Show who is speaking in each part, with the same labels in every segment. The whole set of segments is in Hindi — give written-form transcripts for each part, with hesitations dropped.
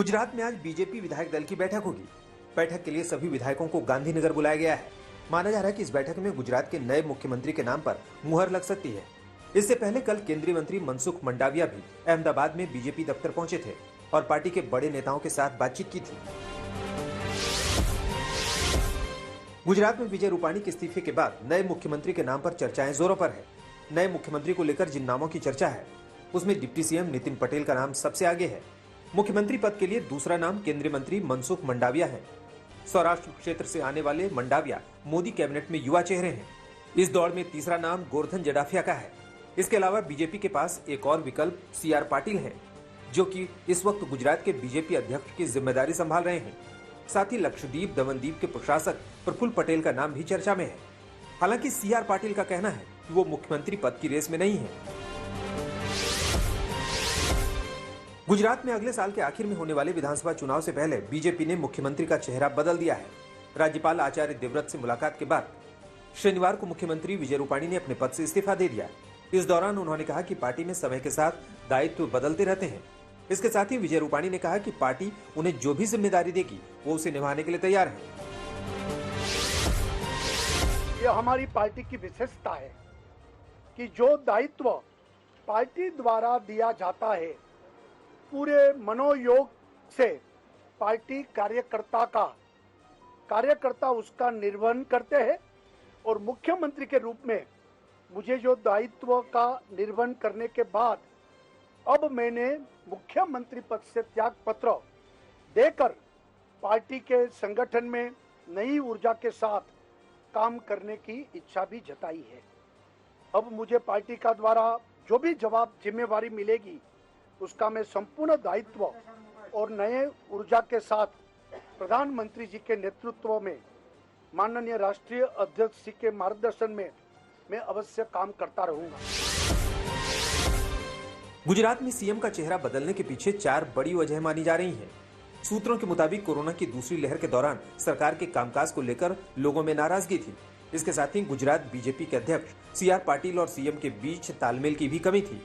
Speaker 1: गुजरात में आज बीजेपी विधायक दल की बैठक होगी। बैठक के लिए सभी विधायकों को गांधीनगर बुलाया गया है। माना जा रहा है कि इस बैठक में गुजरात के नए मुख्यमंत्री के नाम पर मुहर लग सकती है। इससे पहले कल केंद्रीय मंत्री मनसुख मंडाविया भी अहमदाबाद में बीजेपी दफ्तर पहुंचे थे और पार्टी के बड़े नेताओं के साथ बातचीत की थी। गुजरात में विजय रूपाणी के इस्तीफे के बाद नए मुख्यमंत्री के नाम पर चर्चाएं जोरों पर है। नए मुख्यमंत्री को लेकर जिन नामों की चर्चा है उसमें डिप्टी सीएम नितिन पटेल का नाम सबसे आगे है। मुख्यमंत्री पद के लिए दूसरा नाम केंद्रीय मंत्री मनसुख मंडाविया है। सौराष्ट्र क्षेत्र से आने वाले मंडाविया मोदी कैबिनेट में युवा चेहरे हैं। इस दौड़ में तीसरा नाम गोवर्धन जडाफिया का है। इसके अलावा बीजेपी के पास एक और विकल्प सीआर पाटिल है, जो कि इस वक्त गुजरात के बीजेपी अध्यक्ष की जिम्मेदारी संभाल रहे हैं। साथ ही लक्षद्वीप दमनदीप के प्रशासक प्रफुल्ल पटेल का नाम भी चर्चा में है। हालांकि सीआर पाटिल का कहना है कि वो मुख्यमंत्री पद की रेस में नहीं है। गुजरात में अगले साल के आखिर में होने वाले विधानसभा चुनाव से पहले बीजेपी ने मुख्यमंत्री का चेहरा बदल दिया है। राज्यपाल आचार्य देवव्रत से मुलाकात के बाद शनिवार को मुख्यमंत्री विजय रूपाणी ने अपने पद से इस्तीफा दे दिया। इस दौरान उन्होंने कहा कि पार्टी में समय के साथ दायित्व बदलते रहते हैं। इसके साथ ही विजय रूपाणी ने कहा कि पार्टी उन्हें जो भी जिम्मेदारी देगी वो उसे निभाने के लिए तैयार है।
Speaker 2: ये हमारी पार्टी की विशेषता है कि जो दायित्व पार्टी द्वारा दिया जाता है पूरे मनोयोग से पार्टी कार्यकर्ता उसका निर्वहन करते हैं और मुख्यमंत्री के रूप में मुझे जो दायित्व का निर्वहन करने के बाद अब मैंने मुख्यमंत्री पद से त्याग पत्र देकर पार्टी के संगठन में नई ऊर्जा के साथ काम करने की इच्छा भी जताई है। अब मुझे पार्टी का द्वारा जो भी जिम्मेवारी मिलेगी उसका मैं संपूर्ण दायित्व और नए ऊर्जा के साथ प्रधानमंत्री जी के नेतृत्व में माननीय राष्ट्रीय अध्यक्ष जी के मार्गदर्शन में मैं अवश्य काम करता रहूंगा।
Speaker 1: गुजरात में सीएम का चेहरा बदलने के पीछे 4 बड़ी वजह मानी जा रही हैं। सूत्रों के मुताबिक कोरोना की दूसरी लहर के दौरान सरकार के कामकाज को लेकर लोगों में नाराजगी थी। इसके साथ ही गुजरात बीजेपी के अध्यक्ष सीआर पाटिल और सीएम के बीच तालमेल की भी कमी थी।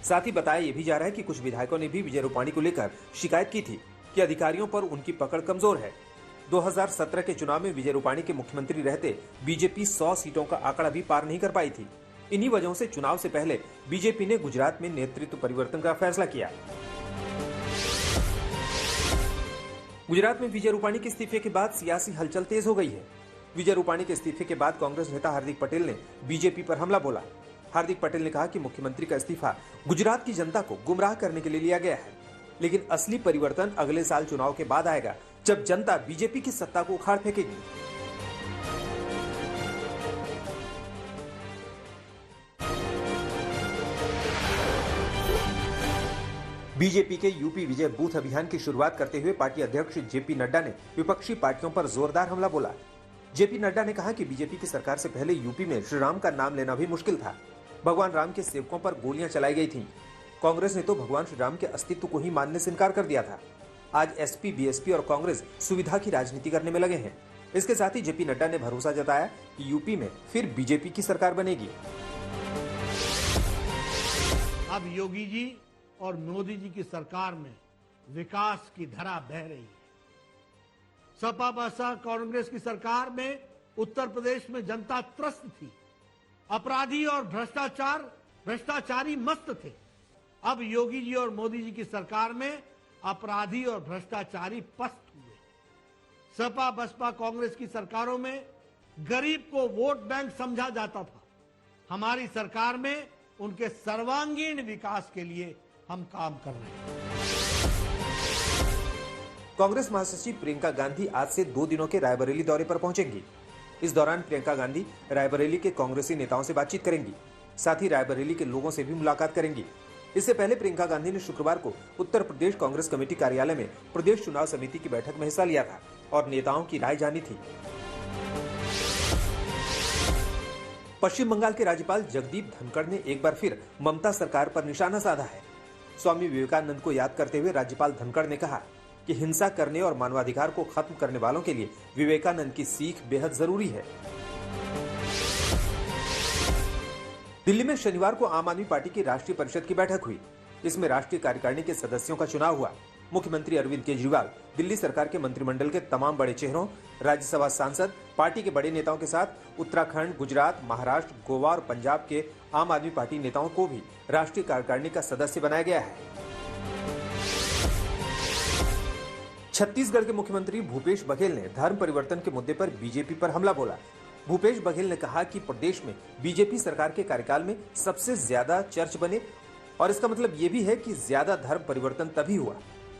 Speaker 1: साथ ही बताया यह भी जा रहा है कि कुछ विधायकों ने भी विजय रूपाणी को लेकर शिकायत की थी कि अधिकारियों पर उनकी पकड़ कमजोर है। 2017 के चुनाव में विजय रूपाणी के मुख्यमंत्री रहते बीजेपी 100 सीटों का आंकड़ा भी पार नहीं कर पाई थी। इन्हीं वजहों से चुनाव से पहले बीजेपी ने गुजरात में नेतृत्व परिवर्तन का फैसला किया। गुजरात में विजय रूपाणी के इस्तीफे के बाद सियासी हलचल तेज हो गई है। विजय रूपाणी के इस्तीफे के बाद कांग्रेस नेता हार्दिक पटेल ने बीजेपी पर हमला बोला। हार्दिक पटेल ने कहा कि मुख्यमंत्री का इस्तीफा गुजरात की जनता को गुमराह करने के लिए लिया गया है, लेकिन असली परिवर्तन अगले साल चुनाव के बाद आएगा, जब जनता बीजेपी की सत्ता को उखाड़ फेंकेगी। बीजेपी के यूपी विजय बूथ अभियान की शुरुआत करते हुए पार्टी अध्यक्ष जेपी नड्डा ने विपक्षी पार्टियों पर जोरदार हमला बोला। जेपी नड्डा ने कहा कि बीजेपी की सरकार से पहले यूपी में श्री राम का नाम लेना भी मुश्किल था। भगवान राम के सेवकों पर गोलियां चलाई गई थीं। कांग्रेस ने तो भगवान श्री राम के अस्तित्व को ही मानने से इनकार कर दिया था। आज एसपी, बीएसपी और कांग्रेस सुविधा की राजनीति करने में लगे हैं। इसके साथ ही जेपी नड्डा ने भरोसा जताया कि यूपी में फिर बीजेपी की सरकार बनेगी।
Speaker 3: अब योगी जी और मोदी जी की सरकार में विकास की धारा बह रही है। सपा बसपा कांग्रेस की सरकार में उत्तर प्रदेश में जनता त्रस्त थी। अपराधी और भ्रष्टाचारी मस्त थे। अब योगी जी और मोदी जी की सरकार में अपराधी और भ्रष्टाचारी पस्त हुए। सपा बसपा कांग्रेस की सरकारों में गरीब को वोट बैंक समझा जाता था। हमारी सरकार में उनके सर्वांगीण विकास के लिए हम काम कर रहे हैं।
Speaker 1: कांग्रेस महासचिव प्रियंका गांधी आज से 2 दिनों के रायबरेली दौरे पर पहुंचेंगी। इस दौरान प्रियंका गांधी रायबरेली के कांग्रेसी नेताओं से बातचीत करेंगी। साथ ही रायबरेली के लोगों से भी मुलाकात करेंगी। इससे पहले प्रियंका गांधी ने शुक्रवार को उत्तर प्रदेश कांग्रेस कमेटी कार्यालय में प्रदेश चुनाव समिति की बैठक में हिस्सा लिया था और नेताओं की राय जानी थी। पश्चिम बंगाल के राज्यपाल जगदीप धनखड़ ने एक बार फिर ममता सरकार पर निशाना साधा है। स्वामी विवेकानंद को याद करते हुए राज्यपाल धनखड़ ने कहा कि हिंसा करने और मानवाधिकार को खत्म करने वालों के लिए विवेकानंद की सीख बेहद जरूरी है। दिल्ली में शनिवार को आम आदमी पार्टी की राष्ट्रीय परिषद की बैठक हुई। इसमें राष्ट्रीय कार्यकारिणी के सदस्यों का चुनाव हुआ। मुख्यमंत्री अरविंद केजरीवाल दिल्ली सरकार के मंत्रिमंडल के तमाम बड़े चेहरों, राज्यसभा सांसद, पार्टी के बड़े नेताओं के साथ उत्तराखंड, गुजरात, महाराष्ट्र, गोवा और पंजाब के आम आदमी पार्टी नेताओं को भी राष्ट्रीय कार्यकारिणी का सदस्य बनाया गया है। छत्तीसगढ़ के मुख्यमंत्री भूपेश बघेल ने धर्म परिवर्तन के मुद्दे पर बीजेपी पर हमला बोला। भूपेश बघेल ने कहा कि प्रदेश में बीजेपी सरकार के कार्यकाल में सबसे ज्यादा चर्च बने और इसका मतलब ये भी है कि ज्यादा धर्म परिवर्तन तभी हुआ।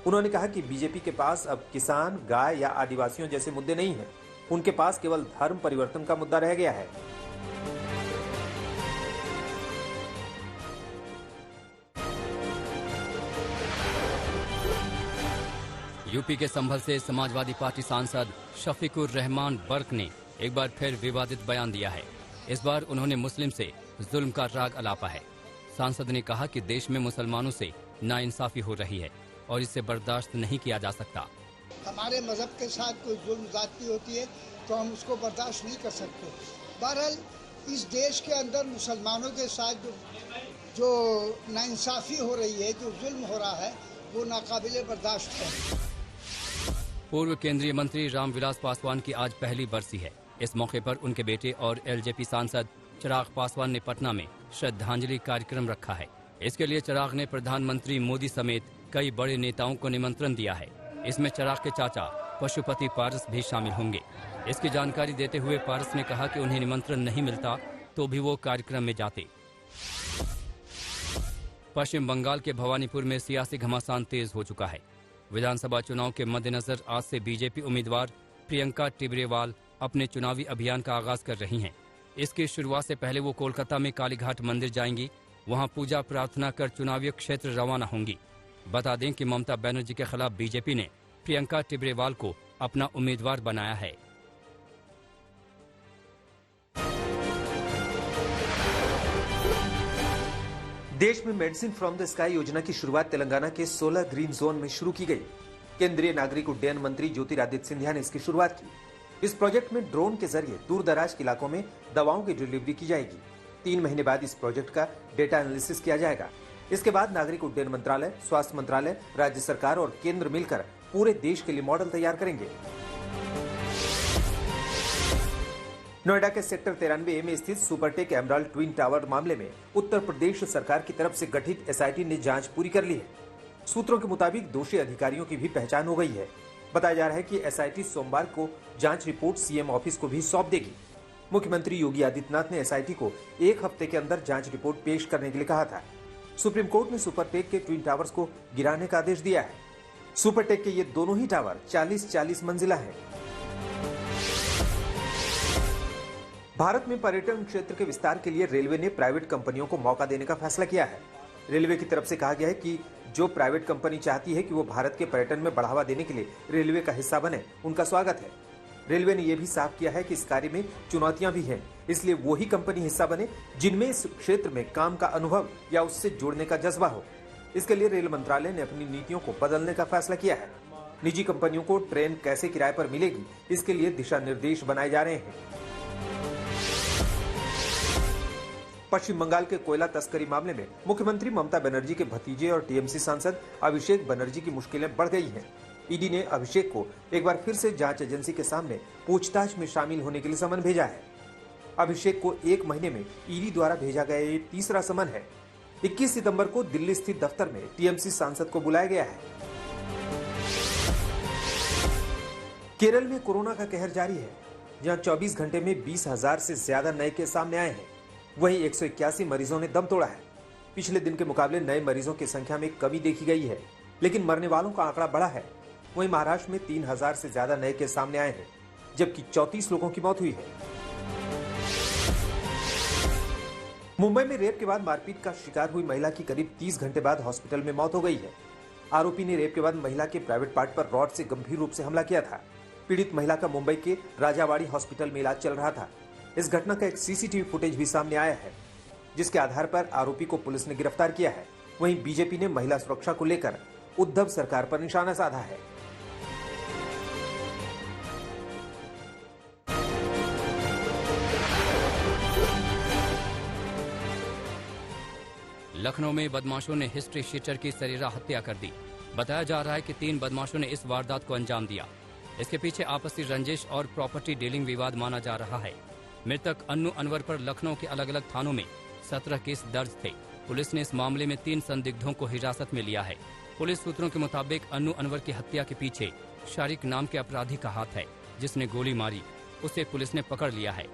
Speaker 1: उन्होंने कहा कि बीजेपी के पास अब किसान, गाय या आदिवासियों जैसे मुद्दे नहीं हैं, उनके पास केवल धर्म परिवर्तन का मुद्दा रह गया है।
Speaker 4: यूपी के संभल से समाजवादी पार्टी सांसद शफीकुर रहमान बर्क ने एक बार फिर विवादित बयान दिया है। इस बार उन्होंने मुस्लिम से जुल्म का राग अलापा है। सांसद ने कहा कि देश में मुसलमानों से नाइंसाफी हो रही है और इसे बर्दाश्त नहीं किया जा सकता।
Speaker 5: हमारे मजहब के साथ कोई जुल्म ज्यादती होती है तो हम उसको बर्दाश्त नहीं कर सकते। बहरहाल इस देश के अंदर मुसलमानों के साथ जो नाइंसाफी हो रही है, जो जुल्म हो रहा है, वो नाकाबिले बर्दाश्त है।
Speaker 4: पूर्व केंद्रीय मंत्री रामविलास पासवान की आज पहली बरसी है। इस मौके पर उनके बेटे और एलजेपी सांसद चिराग पासवान ने पटना में श्रद्धांजलि कार्यक्रम रखा है। इसके लिए चिराग ने प्रधानमंत्री मोदी समेत कई बड़े नेताओं को निमंत्रण दिया है। इसमें चिराग के चाचा पशुपति पारस भी शामिल होंगे। इसकी जानकारी देते हुए पारस ने कहा कि उन्हें निमंत्रण नहीं मिलता तो भी वो कार्यक्रम में जाते। पश्चिम बंगाल के भवानीपुर में सियासी घमासान तेज हो चुका है। विधानसभा चुनाव के मद्देनजर आज से बीजेपी उम्मीदवार प्रियंका टिब्रेवाल अपने चुनावी अभियान का आगाज कर रही हैं। इसकी शुरुआत से पहले वो कोलकाता में कालीघाट मंदिर जाएंगी, वहां पूजा प्रार्थना कर चुनावी क्षेत्र रवाना होंगी। बता दें कि ममता बनर्जी के खिलाफ बीजेपी ने प्रियंका टिब्रेवाल को अपना उम्मीदवार बनाया है।
Speaker 1: देश में मेडिसिन फ्रॉम द स्काई योजना की शुरुआत तेलंगाना के 16 ग्रीन जोन में शुरू की गई। केंद्रीय नागरिक उड्डयन मंत्री ज्योतिरादित्य सिंधिया ने इसकी शुरुआत की। इस प्रोजेक्ट में ड्रोन के जरिए दूर दराज के इलाकों में दवाओं की डिलीवरी की जाएगी। 3 महीने बाद इस प्रोजेक्ट का डेटा एनालिसिस किया जाएगा। इसके बाद नागरिक उड्डयन मंत्रालय, स्वास्थ्य मंत्रालय, राज्य सरकार और केंद्र मिलकर पूरे देश के लिए मॉडल तैयार करेंगे। नोएडा के सेक्टर 93A में स्थित सुपरटेक एमराल्ड ट्विन टावर मामले में उत्तर प्रदेश सरकार की तरफ से गठित एसआईटी ने जांच पूरी कर ली है। सूत्रों के मुताबिक दोषी अधिकारियों की भी पहचान हो गई है। बताया जा रहा है कि एसआईटी सोमवार को जांच रिपोर्ट सीएम ऑफिस को भी सौंप देगी। मुख्यमंत्री योगी आदित्यनाथ ने एसआईटी को 1 हफ्ते के अंदर जांच रिपोर्ट पेश करने के लिए कहा था। सुप्रीम कोर्ट ने सुपरटेक के ट्विन टावर्स को गिराने का आदेश दिया है। सुपरटेक के ये दोनों ही टावर 40-40 मंजिला है। भारत में पर्यटन क्षेत्र के विस्तार के लिए रेलवे ने प्राइवेट कंपनियों को मौका देने का फैसला किया है। रेलवे की तरफ से कहा गया है कि जो प्राइवेट कंपनी चाहती है कि वो भारत के पर्यटन में बढ़ावा देने के लिए रेलवे का हिस्सा बने, उनका स्वागत है। रेलवे ने यह भी साफ किया है कि इस कार्य में चुनौतियां भी हैं, इसलिए वही कंपनी हिस्सा बने जिनमें इस क्षेत्र में काम का अनुभव या उससे जुड़ने का जज्बा हो। इसके लिए रेल मंत्रालय ने अपनी नीतियों को बदलने का फैसला किया है। निजी कंपनियों को ट्रेन कैसे किराए पर मिलेगी, इसके लिए दिशा निर्देश बनाए जा रहे हैं। पश्चिम बंगाल के कोयला तस्करी मामले में मुख्यमंत्री ममता बनर्जी के भतीजे और टीएमसी सांसद अभिषेक बनर्जी की मुश्किलें बढ़ गई हैं। ईडी ने अभिषेक को एक बार फिर से जांच एजेंसी के सामने पूछताछ में शामिल होने के लिए समन भेजा है। अभिषेक को 1 महीने में ईडी द्वारा भेजा गया ये तीसरा समन है। 21 सितंबर को दिल्ली स्थित दफ्तर में टीएमसी सांसद को बुलाया गया है। केरल में कोरोना का कहर जारी है, जहां 24 घंटे में 20,000 से ज्यादा नए केस सामने आए हैं। वहीं 181 मरीजों ने दम तोड़ा है। पिछले दिन के मुकाबले नए मरीजों की संख्या में कमी देखी गई है, लेकिन मरने वालों का आंकड़ा बढ़ा है। वहीं महाराष्ट्र में 3,000 से ज्यादा नए केस सामने आए हैं, जबकि 34 लोगों की मौत हुई है। मुंबई में रेप के बाद मारपीट का शिकार हुई महिला की करीब 30 घंटे बाद हॉस्पिटल में मौत हो गई है। आरोपी ने रेप के बाद महिला के प्राइवेट पार्ट पर रॉड से गंभीर रूप से हमला किया था। पीड़ित महिला का मुंबई के राजावाड़ी हॉस्पिटल में इलाज चल रहा था। इस घटना का एक सीसीटीवी फुटेज भी सामने आया है, जिसके आधार पर आरोपी को पुलिस ने गिरफ्तार किया है। वहीं बीजेपी ने महिला सुरक्षा को लेकर उद्धव सरकार पर निशाना साधा है।
Speaker 4: लखनऊ में बदमाशों ने हिस्ट्री शीटर की सरेरा हत्या कर दी। बताया जा रहा है कि 3 बदमाशों ने इस वारदात को अंजाम दिया। इसके पीछे आपसी रंजिश और प्रॉपर्टी डीलिंग विवाद माना जा रहा है। मृतक अन्नू अनवर पर लखनऊ के अलग अलग थानों में 17 केस दर्ज थे। पुलिस ने इस मामले में 3 संदिग्धों को हिरासत में लिया है। पुलिस सूत्रों के मुताबिक अन्नू अनवर की हत्या के पीछे शारिक नाम के अपराधी का हाथ है, जिसने गोली मारी। उसे पुलिस ने पकड़ लिया है।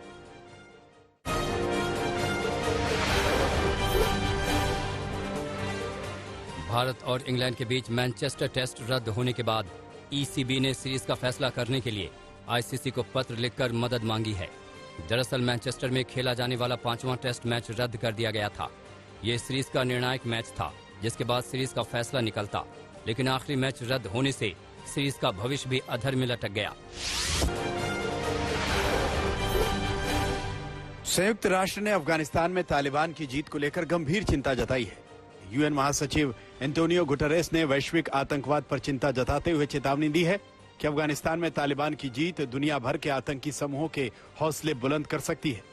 Speaker 4: भारत और इंग्लैंड के बीच मैनचेस्टर टेस्ट रद्द होने के बाद ईसीबी ने सीरीज का फैसला करने के लिए आईसीसी को पत्र लिखकर मदद मांगी है। दरअसल मैनचेस्टर में खेला जाने वाला 5वां टेस्ट मैच रद्द कर दिया गया था। ये सीरीज का निर्णायक मैच था, जिसके बाद सीरीज का फैसला निकलता, लेकिन आखिरी मैच रद्द होने से सीरीज का भविष्य भी अधर में लटक गया।
Speaker 6: संयुक्त राष्ट्र ने अफगानिस्तान में तालिबान की जीत को लेकर गंभीर चिंता जताई है। यूएन महासचिव एंटोनियो गुटेरेस ने वैश्विक आतंकवाद पर चिंता जताते हुए चेतावनी दी है कि अफगानिस्तान में तालिबान की जीत दुनिया भर के आतंकी समूहों के हौसले बुलंद कर सकती है।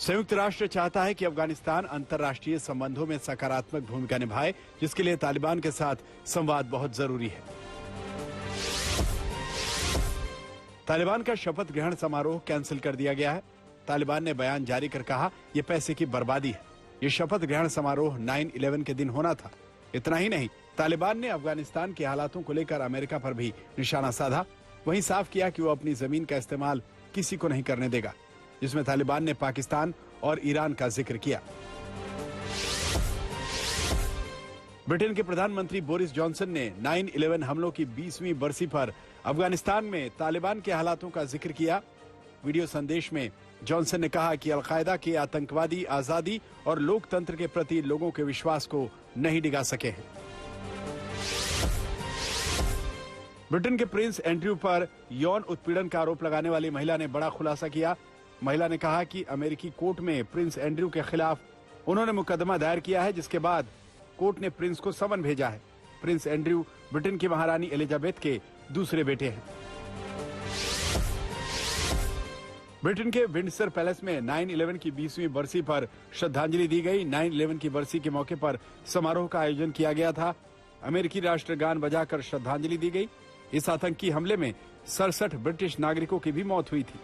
Speaker 6: संयुक्त राष्ट्र चाहता है कि अफगानिस्तान अंतर्राष्ट्रीय संबंधों में सकारात्मक भूमिका निभाए, जिसके लिए तालिबान के साथ संवाद बहुत जरूरी है। तालिबान का शपथ ग्रहण समारोह कैंसिल कर दिया गया है। तालिबान ने बयान जारी कर कहा, यह पैसे की बर्बादी है। ये शपथ ग्रहण समारोह 9/11 के दिन होना था। इतना ही नहीं, तालिबान ने अफगानिस्तान के हालातों को लेकर अमेरिका पर भी निशाना साधा। वहीं साफ किया कि वो अपनी जमीन का इस्तेमाल किसी को नहीं करने देगा, जिसमें तालिबान ने पाकिस्तान और ईरान का जिक्र किया। ब्रिटेन के प्रधानमंत्री बोरिस जॉनसन ने 9/11 हमलों की 20वीं बरसी पर अफगानिस्तान में तालिबान के हालातों का जिक्र किया। वीडियो संदेश में जॉनसन ने कहा कि अलकायदा के आतंकवादी आजादी और लोकतंत्र के प्रति लोगों के विश्वास को नहीं डिगा सके हैं। ब्रिटेन के प्रिंस एंड्रयू पर यौन उत्पीड़न का आरोप लगाने वाली महिला ने बड़ा खुलासा किया। महिला ने कहा कि अमेरिकी कोर्ट में प्रिंस एंड्रयू के खिलाफ उन्होंने मुकदमा दायर किया है, जिसके बाद कोर्ट ने प्रिंस को समन भेजा है। प्रिंस एंड्रयू ब्रिटेन की महारानी एलिजाबेथ के दूसरे बेटे हैं। ब्रिटेन के विंडसर पैलेस में 9/11 की 20वीं बरसी पर श्रद्धांजलि दी गई। 9/11 की बरसी के मौके पर समारोह का आयोजन किया गया था। अमेरिकी राष्ट्रगान बजाकर श्रद्धांजलि दी गई। इस आतंकी हमले में 67 ब्रिटिश नागरिकों की भी मौत हुई थी।